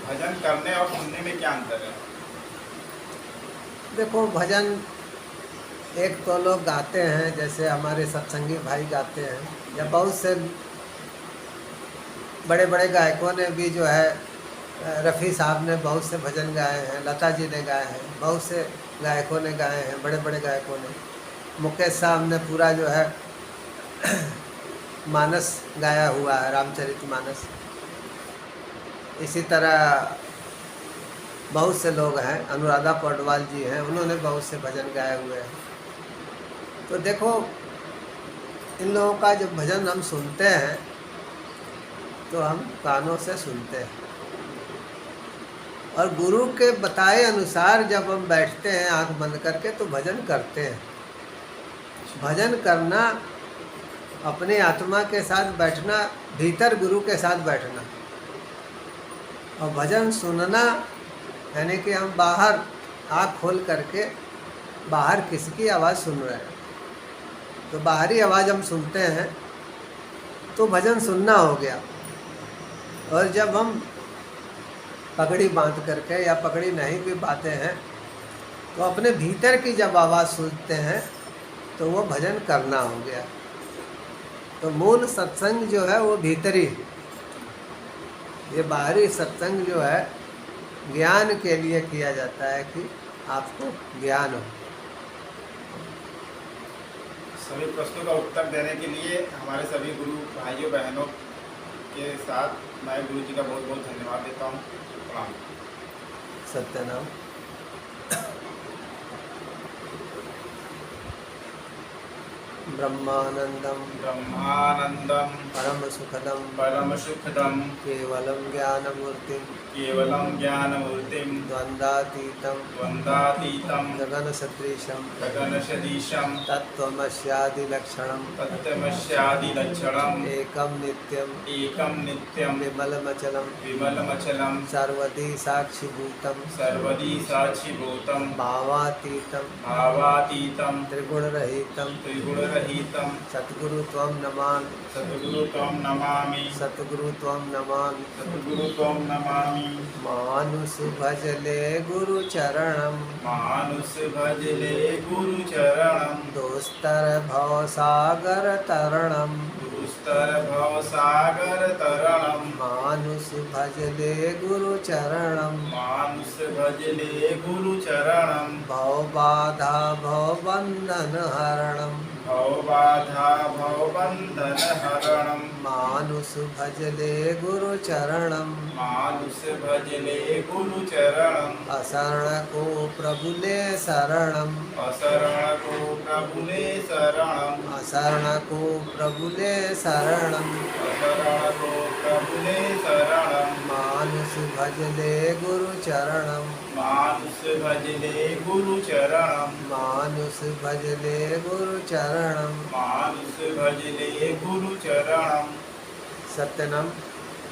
भजन करने और सुनने में क्या अंतर है? देखो, भजन एक तो लोग गाते हैं, जैसे हमारे सत्संगी भाई गाते हैं, या बहुत से बड़े बड़े गायकों ने भी जो है, रफ़ी साहब ने बहुत से भजन गाए हैं, लता जी ने गाए हैं, बहुत से गायकों ने गाए हैं, बड़े बड़े गायकों ने। मुकेश साहब ने पूरा जो है मानस गाया हुआ है, रामचरितमानस। इसी तरह बहुत से लोग हैं, अनुराधा पौडवाल जी हैं, उन्होंने बहुत से भजन गाए हुए हैं। तो देखो, इन लोगों का जब भजन हम सुनते हैं तो हम कानों से सुनते हैं और गुरु के बताए अनुसार जब हम बैठते हैं आंख बंद करके तो भजन करते हैं। भजन करना, अपने आत्मा के साथ बैठना, भीतर गुरु के साथ बैठना। और भजन सुनना यानी कि हम बाहर आँख खोल करके बाहर किसकी आवाज़ सुन रहे हैं, तो बाहरी आवाज़ हम सुनते हैं तो भजन सुनना हो गया। और जब हम पगड़ी बांध करके या पगड़ी नहीं भी बांधते हैं तो अपने भीतर की जब आवाज़ सुनते हैं तो वो भजन करना हो गया। तो मूल सत्संग जो है वो भीतरी है। ये बाहरी सत्संग जो है ज्ञान के लिए किया जाता है कि आपको ज्ञान हो। सभी प्रश्नों का उत्तर देने के लिए हमारे सभी गुरु भाइयों बहनों के साथ मैं गुरु जी का बहुत बहुत धन्यवाद देता हूँ। प्रणाम। सत्यनाम। ब्रह्मानंदम ब्रह्मानंदम परम सुखदम परम सुखदम केवलम ज्ञानमूर्तिम केवलम ज्ञानमूर्तिम द्वंद्वातीतम द्वंद्वातीतम गगन सदृशम गगनसदृशं तत्त्वमस्यादिलक्षणम तत्त्वमस्यादिलक्षणम् एकम नित्यम विमलमचलम विमलमचलं सर्वदी साक्षिभूतम सर्वदी साक्षिभूतं भावातीतम भावातीतं त्रिगुणरहितम त्रिगुणरहितं रहितं सद्गुरु त्वं नमामि सद्गुरु त्वं नमामि सद्गुरु त्वं नमामि सद्गुरु त्वं नमामि मानुष भजले गुरु चरणम मानुष भजले गुरु चरणं दोस्तर भव सागर तरणम दुस्तर भव सागर तरणं मानुष भजले गुरु चरणम मानुष भजले गुरु चरणं भव बाधा भव बंधन हरणम भव बाधा भव बंधन हरणं मानुष भजले गुरु चरणम मानुष भजले गुरु चरणं असरण को प्रभु ले शरणम असरण को प्रभु ले शरणं असरण को प्रभु ले शरणम असरण को प्रभु ले शरणं मानुष भजले गुरु चरणम मानुष भजले गुरु चरणं मानुष भजले गुरु चरणम मानुष भजले गुरु चरणं सत्यनम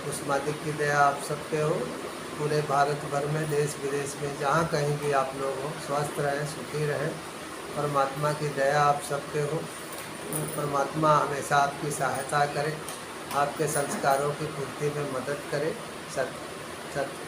उस्मादिक की दया आप सबके हो। पूरे भारत भर में देश विदेश में जहाँ कहीं भी आप लोग हो स्वस्थ रहें सुखी रहें। परमात्मा की दया आप सबके हो। परमात्मा हमेशा आपकी सहायता करे, आपके संस्कारों की पूर्ति में मदद करे। सत्य सत्य